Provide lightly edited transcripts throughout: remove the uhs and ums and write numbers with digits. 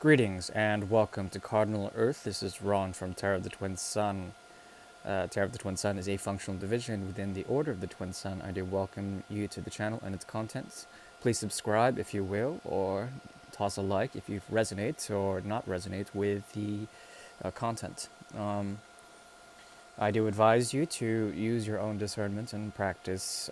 Greetings and welcome to Cardinal Earth. This is Ron from Tarot of the Twin Sun. Tarot of the Twin Sun is a functional division within the Order of the Twin Sun. I do welcome you to the channel and its contents. Please subscribe if you will, or toss a like if you resonate or not resonate with the content. I do advise you to use your own discernment and practice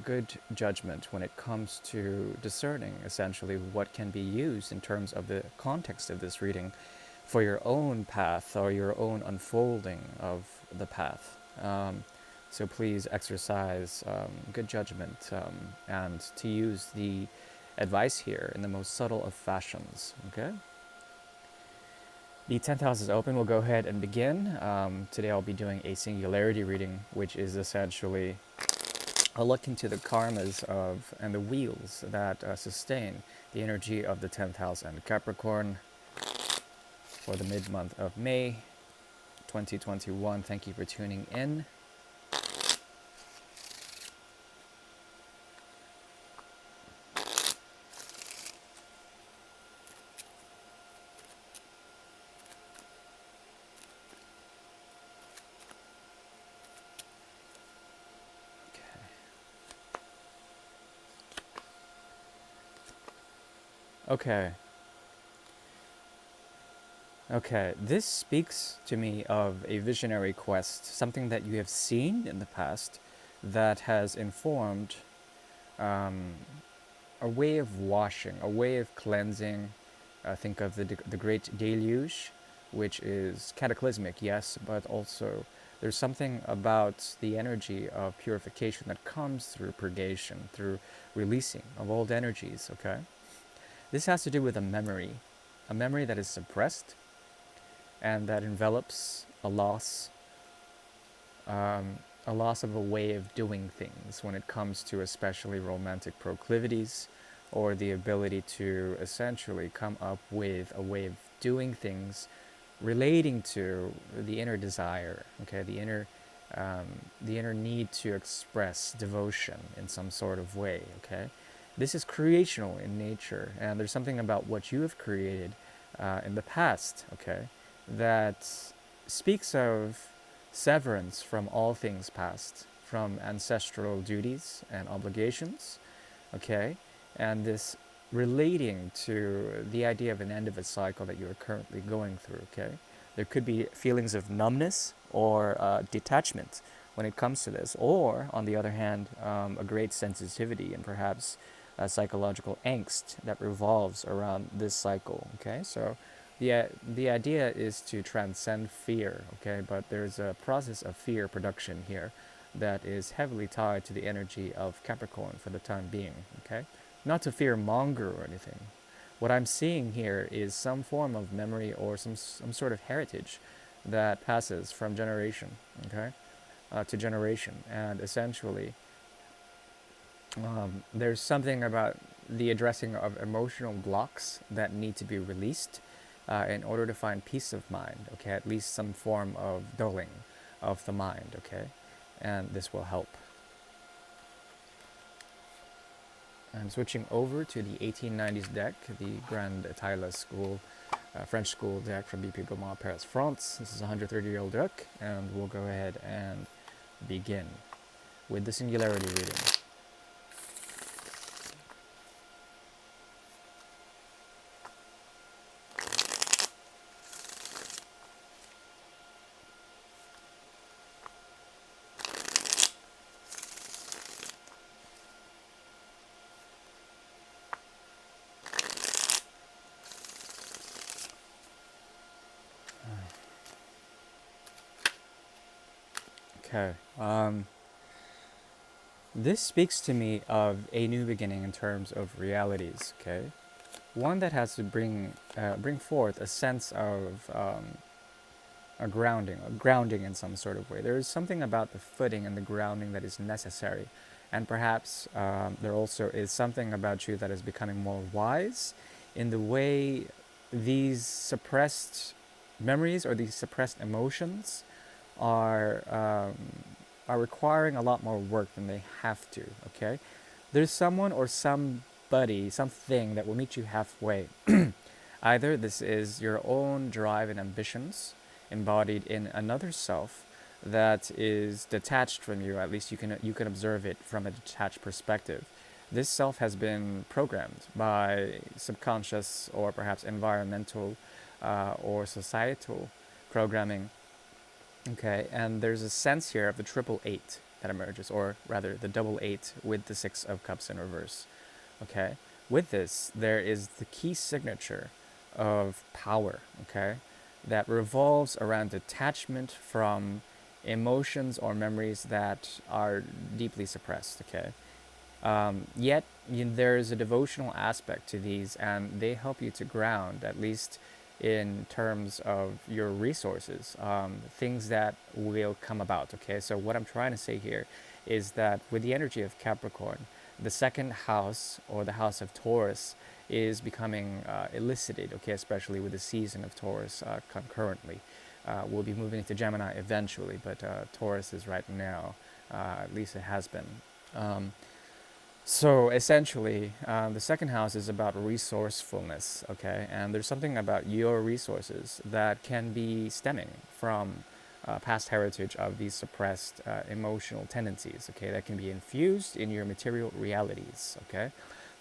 good judgment when it comes to discerning essentially what can be used in terms of the context of this reading for your own path or your own unfolding of the path. So please exercise good judgment and to use the advice here in the most subtle of fashions, okay? The 10th house is open. We'll go ahead and begin. Today I'll be doing a singularity reading, which is essentially a look into the karmas of and the wheels that sustain the energy of the 10th house and Capricorn for the mid-month of May 2021. Thank you for tuning in. Okay. Okay, this speaks to me of a visionary quest, something that you have seen in the past that has informed a way of washing, a way of cleansing. Think of the great deluge, which is cataclysmic, yes, but also there's something about the energy of purification that comes through purgation, through releasing of old energies, okay? This has to do with a memory that is suppressed and that envelops a loss of a way of doing things when it comes to especially romantic proclivities or the ability to essentially come up with a way of doing things relating to the inner desire, okay, the inner need to express devotion in some sort of way, okay? This is creational in nature, and there's something about what you have created in the past, okay, that speaks of severance from all things past, from ancestral duties and obligations, okay, and this relating to the idea of an end of a cycle that you are currently going through, okay? There could be feelings of numbness or detachment when it comes to this, or, on the other hand, a great sensitivity and perhaps a psychological angst that revolves around this cycle, okay? So the idea is to transcend fear, okay? But there's a process of fear production here that is heavily tied to the energy of Capricorn for the time being, okay? Not to fear monger or anything. What I'm seeing here is some form of memory or some sort of heritage that passes from generation, okay, to generation. And essentially, there's something about the addressing of emotional blocks that need to be released in order to find peace of mind, okay, at least some form of dulling of the mind, okay, and this will help. I'm switching over to the 1890s deck, the Grand Italia School, French school deck from BP Beaumont, Paris, France. This is a 130-year-old deck, and we'll go ahead and begin with the Singularity reading. Okay. This speaks to me of a new beginning in terms of realities, okay? One that has to bring forth a sense of a grounding in some sort of way. There is something about the footing and the grounding that is necessary. And perhaps there also is something about you that is becoming more wise in the way these suppressed memories or these suppressed emotions are requiring a lot more work than they have to, okay? There's someone or somebody, something that will meet you halfway. Either this is your own drive and ambitions embodied in another self that is detached from you. At least you can observe it from a detached perspective. This self has been programmed by subconscious or perhaps environmental or societal programming. Okay, and there's a sense here of the triple eight that emerges, or rather the double eight with the six of cups in reverse. Okay, with this, there is the key signature of power, okay, that revolves around detachment from emotions or memories that are deeply suppressed, okay. Yet there is a devotional aspect to these, and they help you to ground, at least in terms of your resources, things that will come about. Okay, so what I'm trying to say here is that with the energy of Capricorn, the second house or the house of Taurus is becoming elicited. Okay, especially with the season of Taurus concurrently. We'll be moving into Gemini eventually, but Taurus is right now, at least it has been. Um, so essentially, the second house is about resourcefulness, okay? And there's something about your resources that can be stemming from past heritage of these suppressed emotional tendencies, okay? That can be infused in your material realities, okay?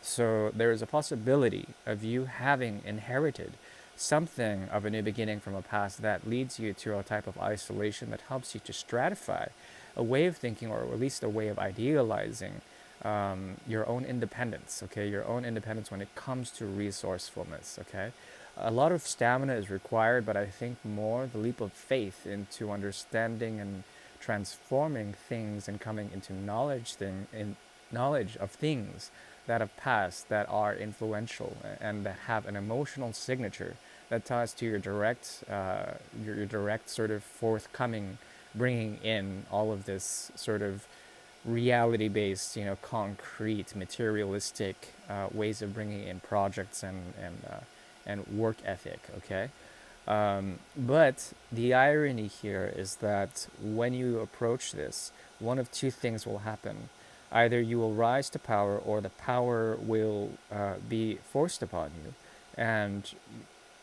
So there is a possibility of you having inherited something of a new beginning from a past that leads you to a type of isolation that helps you to stratify a way of thinking, or at least a way of idealizing your own independence, okay? Your own independence when it comes to resourcefulness, okay? A lot of stamina is required, but I think more the leap of faith into understanding and transforming things and coming into knowledge of things that have passed, that are influential and that have an emotional signature that ties to your direct sort of forthcoming, bringing in all of this sort of reality-based, concrete, materialistic ways of bringing in projects and work ethic. Okay, but the irony here is that when you approach this, one of two things will happen. Either you will rise to power, or the power will be forced upon you, and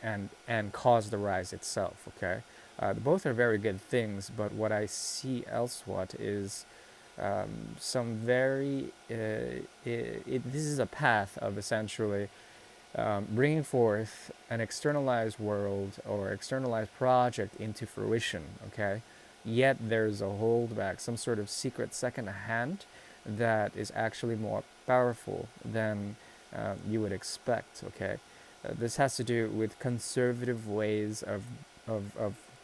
and cause the rise itself. Okay, both are very good things, but what I see elsewhat is some very this is a path of essentially bringing forth an externalized world or externalized project into fruition, okay? Yet there's a holdback, some sort of secret second hand that is actually more powerful than you would expect, okay? This has to do with conservative ways of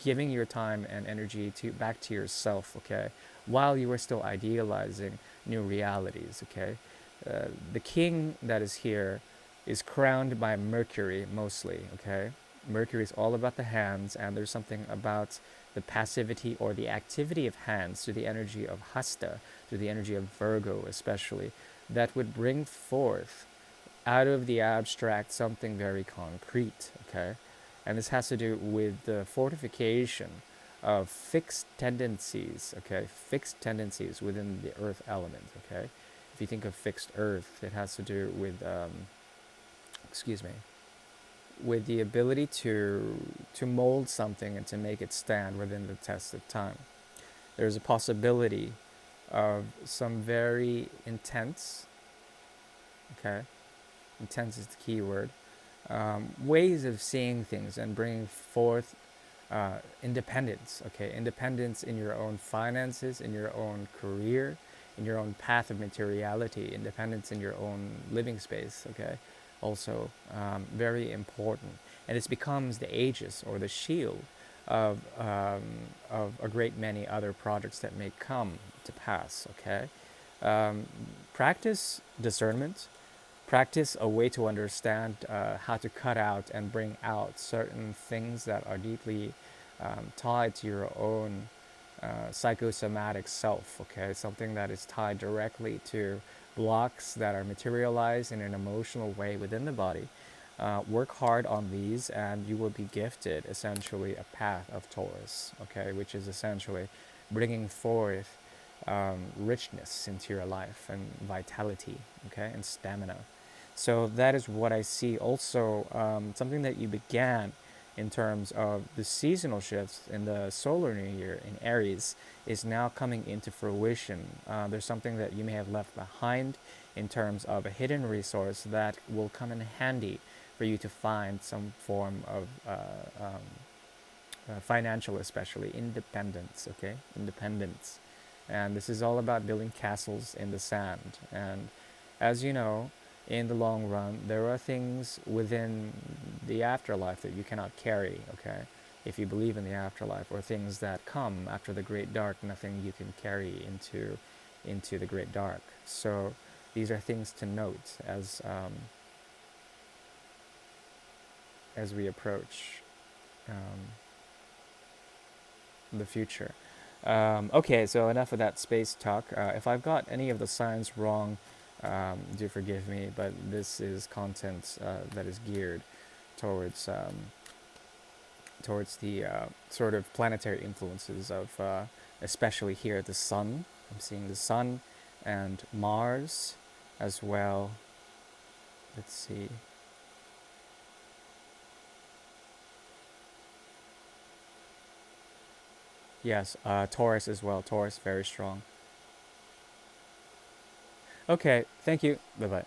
giving your time and energy to back to yourself, okay? While you are still idealizing new realities, okay? The king that is here is crowned by Mercury mostly, okay? Mercury is all about the hands, and there's something about the passivity or the activity of hands through the energy of Hasta, through the energy of Virgo especially, that would bring forth out of the abstract something very concrete, okay? And this has to do with the fortification of fixed tendencies, okay? Fixed tendencies within the earth element, okay? If you think of fixed earth, it has to do with excuse me, with the ability to mold something and to make it stand within the test of time. There's a possibility of some very intense, okay, intense is the key word, ways of seeing things and bringing forth independence, okay, independence in your own finances, in your own career, in your own path of materiality, independence in your own living space, okay, also very important. And this becomes the aegis or the shield of a great many other projects that may come to pass, okay. Um, Practice discernment, practice a way to understand how to cut out and bring out certain things that are deeply tied to your own psychosomatic self, okay? Something that is tied directly to blocks that are materialized in an emotional way within the body. Work hard on these, and you will be gifted essentially a path of Taurus, okay? Which is essentially bringing forth richness into your life and vitality, okay? And stamina. So that is what I see. Also, something that you began in terms of the seasonal shifts in the solar new year in Aries is now coming into fruition. There's something that you may have left behind in terms of a hidden resource that will come in handy for you to find some form of financial, especially independence. Okay, independence, and this is all about building castles in the sand. And as you know, in the long run, there are things within the afterlife that you cannot carry. Okay, if you believe in the afterlife, or things that come after the great dark, nothing you can carry into the great dark. So these are things to note as we approach um, the future. Okay, so enough of that space talk. If I've got any of the signs wrong, do forgive me, but this is content that is geared towards towards the sort of planetary influences of, especially here, the sun. I'm seeing the sun and Mars as well. Let's see. Yes, Taurus as well. Taurus very strong. Okay, thank you. Bye bye.